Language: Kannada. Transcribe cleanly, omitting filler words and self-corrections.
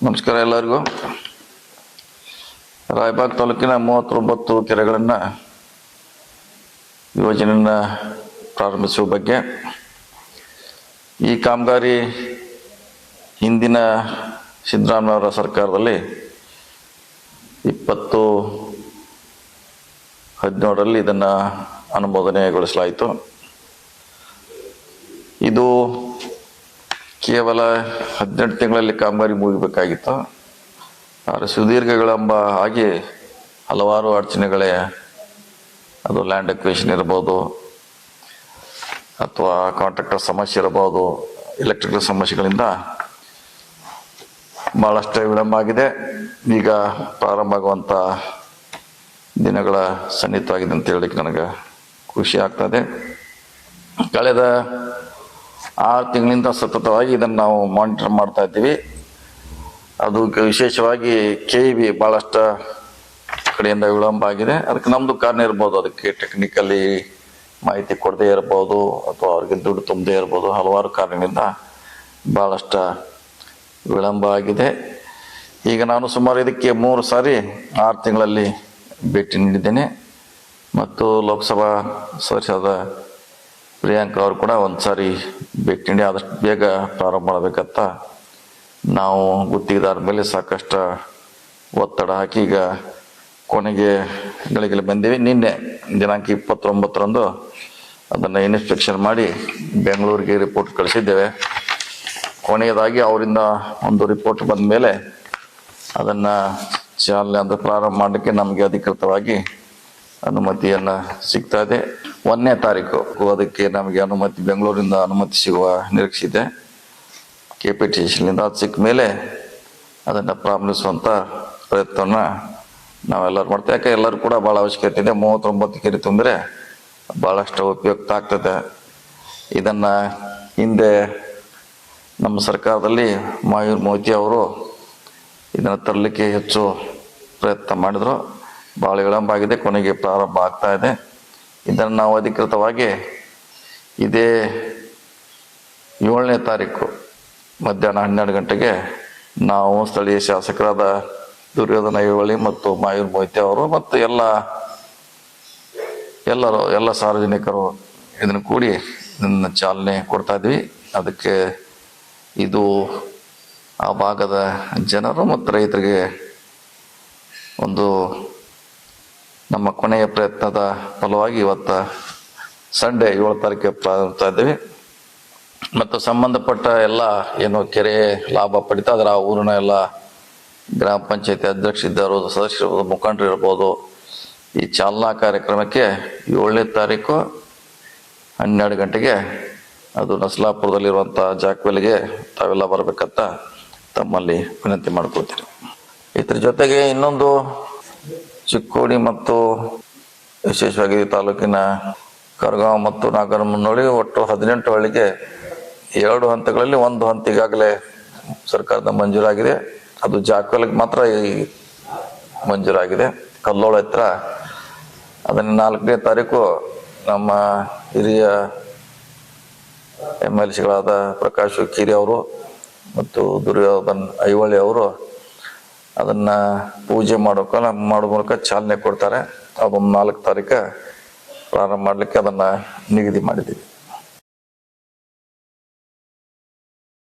ನಮಸ್ಕಾರ ಎಲ್ಲರಿಗೂ. ರಾಯಬಾಗ್ ತಾಲೂಕಿನ 39 ಕೆರೆಗಳನ್ನು ಯೋಜನೆಯನ್ನು ಪ್ರಾರಂಭಿಸುವ ಬಗ್ಗೆ ಈ ಕಾಮಗಾರಿ ಹಿಂದಿನ ಸಿದ್ದರಾಮಯ್ಯ ಸರ್ಕಾರದಲ್ಲಿ 2017ರಲ್ಲಿ ಇದನ್ನು ಅನುಮೋದನೆಗೊಳಿಸಲಾಯಿತು. ಇದು ಕೇವಲ 18 ತಿಂಗಳಲ್ಲಿ ಕಾಮಗಾರಿ ಮುಗಿಬೇಕಾಗಿತ್ತು. ಆದರೆ ಸುದೀರ್ಘ ವಿಳಂಬ ಆಗಿ ಹಲವಾರು ಅಡಚಣೆಗಳೇ, ಅದು ಲ್ಯಾಂಡ್ ಅಕ್ವಿಸಿಷನ್ ಇರ್ಬೋದು, ಅಥವಾ ಕಾಂಟ್ರಾಕ್ಟರ್ ಸಮಸ್ಯೆ ಇರಬಹುದು, ಎಲೆಕ್ಟ್ರಿಕಲ್ ಸಮಸ್ಯೆಗಳಿಂದ ಭಾಳಷ್ಟು ವಿಳಂಬ ಆಗಿದೆ. ಈಗ ಪ್ರಾರಂಭ ಆಗುವಂಥ ದಿನಗಳ ಸನ್ನಿಹಿತವಾಗಿದೆ ಅಂತ ಹೇಳಲಿಕ್ಕೆ ನನಗೆ ಖುಷಿ ಆಗ್ತದೆ. ಕಳೆದ 6 ತಿಂಗಳಿಂದ ಸತತವಾಗಿ ಇದನ್ನು ನಾವು ಮಾನಿಟರ್ ಮಾಡ್ತಾ ಇದ್ದೀವಿ. ಅದು ವಿಶೇಷವಾಗಿ KEB ಭಾಳಷ್ಟು ಕಡೆಯಿಂದ ವಿಳಂಬ ಆಗಿದೆ. ಅದಕ್ಕೆ ನಮ್ಮದು ಕಾರಣ ಇರ್ಬೋದು, ಅದಕ್ಕೆ ಟೆಕ್ನಿಕಲಿ ಮಾಹಿತಿ ಕೊಡದೇ ಇರ್ಬೋದು, ಅಥವಾ ಅವ್ರಿಗೆ ದುಡ್ಡು ತುಂಬದೇ ಇರ್ಬೋದು. ಹಲವಾರು ಕಾರಣದಿಂದ ಭಾಳಷ್ಟು ವಿಳಂಬ ಆಗಿದೆ. ಈಗ ನಾನು ಸುಮಾರು ಇದಕ್ಕೆ 3 ಸಾರಿ 6 ತಿಂಗಳಲ್ಲಿ ಭೇಟಿ ನೀಡಿದ್ದೇನೆ. ಮತ್ತು ಲೋಕಸಭಾ ಸದಸ್ಯರಾದ ಪ್ರಿಯಾಂಕಾ ಅವರು ಕೂಡ 1 ಸಾರಿ ಭೇಟಿ ನೀಡಿ ಆದಷ್ಟು ಬೇಗ ಪ್ರಾರಂಭ ಮಾಡಬೇಕಂತ ನಾವು ಗುತ್ತಿಗೆದಾರ ಮೇಲೆ ಸಾಕಷ್ಟು ಒತ್ತಡ ಹಾಕಿ ಈಗ ಕೊನೆಗೆ ಗಳಿಗೆ ಬಂದೀವಿ. ನಿನ್ನೆ ದಿನಾಂಕ 29ರಂದು ಅದನ್ನು ಇನ್ಸ್ಪೆಕ್ಷನ್ ಮಾಡಿ ಬೆಂಗಳೂರಿಗೆ ರಿಪೋರ್ಟ್ ಕಳಿಸಿದ್ದೇವೆ. ಕೊನೆಯದಾಗಿ ಅವರಿಂದ ಒಂದು ರಿಪೋರ್ಟ್ ಬಂದ ಮೇಲೆ ಅದನ್ನು ಚಾಲನೆ ಅಂದರೆ ಪ್ರಾರಂಭ ಮಾಡಲಿಕ್ಕೆ ನಮಗೆ ಅಧಿಕೃತವಾಗಿ ಅನುಮತಿಯನ್ನು ಸಿಗ್ತಾ ಇದೆ. 1ನೇ ತಾರೀಕು ಅದಕ್ಕೆ ನಮಗೆ ಅನುಮತಿ, ಬೆಂಗಳೂರಿಂದ ಅನುಮತಿ ಸಿಗುವ ನಿರೀಕ್ಷೆ ಇದೆ. KPTCಯಿಂದ ಅದು ಸಿಕ್ಕ ಮೇಲೆ ಅದನ್ನು ಪ್ರಾರಂಭಿಸುವಂಥ ಪ್ರಯತ್ನವನ್ನು ನಾವೆಲ್ಲರೂ ಮಾಡ್ತೇವೆ. ಯಾಕೆ ಎಲ್ಲರೂ ಕೂಡ ಭಾಳ ಅವಶ್ಯಕತೆ ಇದೆ. 39 ಕೆರೆ ತುಂಬಿದ್ರೆ ಭಾಳಷ್ಟು ಉಪಯುಕ್ತ ಆಗ್ತದೆ. ಇದನ್ನು ಹಿಂದೆ ನಮ್ಮ ಸರ್ಕಾರದಲ್ಲಿ ಮಾಯೂರ್ ಮೋದಿ ಅವರು ಇದನ್ನು ತರಲಿಕ್ಕೆ ಹೆಚ್ಚು ಪ್ರಯತ್ನ ಮಾಡಿದರು. ಭಾಳ ವಿಳಂಬ ಆಗಿದೆ, ಕೊನೆಗೆ ಪ್ರಾರಂಭ ಆಗ್ತಾ ಇದೆ. ಇದನ್ನು ನಾವು ಅಧಿಕೃತವಾಗಿ ಇದೇ 7ನೇ ತಾರೀಕು ಮಧ್ಯಾಹ್ನ 12 ಗಂಟೆಗೆ ನಾವು ಸ್ಥಳೀಯ ಶಾಸಕರಾದ ದುರ್ಯೋಧನ ಐಹೊಳೆ ಮತ್ತು ಮಾಯೂರ್ ಮೊಯ್ತೆ ಅವರು ಮತ್ತು ಎಲ್ಲ ಸಾರ್ವಜನಿಕರು ಇದನ್ನು ಕೂಡಿ ಇದನ್ನು ಚಾಲನೆ ಕೊಡ್ತಾ ಇದ್ವಿ. ಅದಕ್ಕೆ ಇದು ಆ ಭಾಗದ ಜನರು ಮತ್ತು ರೈತರಿಗೆ ಒಂದು ನಮ್ಮ ಕೊನೆಯ ಪ್ರಯತ್ನದ ಫಲವಾಗಿ ಇವತ್ತು ಸಂಡೇ 7 ತಾರೀಕಿಗೆ ಪ್ರಾರಂಭಿಸ್ತಾ ಇದ್ದೀವಿ. ಮತ್ತು ಸಂಬಂಧಪಟ್ಟ ಎಲ್ಲ ಏನು ಕೆರೆ ಲಾಭ ಪಡಿತಾ ಅದರ ಊರಿನ ಎಲ್ಲ ಗ್ರಾಮ ಪಂಚಾಯತಿ ಅಧ್ಯಕ್ಷ ಇದ್ದರು, ಸದಸ್ಯರು, ಮುಖಂಡರು ಇರ್ಬೋದು. ಈ ಚಾಲನಾ ಕಾರ್ಯಕ್ರಮಕ್ಕೆ 7ನೇ ತಾರೀಕು 12 ಗಂಟೆಗೆ ಅದು ನಸಲಾಪುರದಲ್ಲಿರುವಂಥ ಜಾಕ್ವೆಲ್ಗೆ ತಾವೆಲ್ಲ ಬರಬೇಕಂತ ತಮ್ಮಲ್ಲಿ ವಿನಂತಿ ಮಾಡ್ಕೊಳ್ತೀನಿ. ಇದ್ರ ಜೊತೆಗೆ ಇನ್ನೊಂದು ಚಿಕ್ಕೋಡಿ ಮತ್ತು ವಿಶೇಷವಾಗಿ ತಾಲೂಕಿನ ಕರಗಾಂವ್ ಮತ್ತು ನಾಗರಮುನ್ನೋಳಿ ಒಟ್ಟು 18 ಹಳ್ಳಿಗೆ 2 ಹಂತಗಳಲ್ಲಿ 1 ಹಂತ ಈಗಾಗಲೇ ಸರ್ಕಾರದ ಮಂಜೂರಾಗಿದೆ. ಅದು ಜಾಕ್ವೆಲ್ಗೆ ಮಾತ್ರ ಮಂಜೂರಾಗಿದೆ. ಕಲ್ಲೋಳ ಹತ್ರ ಅದನ್ನು 4ನೇ ತಾರೀಕು ನಮ್ಮ ಹಿರಿಯ MLCಗಳಾದ ಪ್ರಕಾಶ್ ಹುಕ್ಕೇರಿ ಅವರು ಮತ್ತು ದುರ್ಯೋಧನ್ ಐಹೊಳೆ ಅವರು ಅದನ್ನು ಪೂಜೆ ಮಾಡೋ ಮೂಲಕ ಚಾಲನೆ ಕೊಡ್ತಾರೆ. ಅದೊಂದು 4 ತಾರೀಕು ಪ್ರಾರಂಭ ಮಾಡಲಿಕ್ಕೆ ಅದನ್ನು ನಿಗದಿ ಮಾಡಿದ್ದೀವಿ.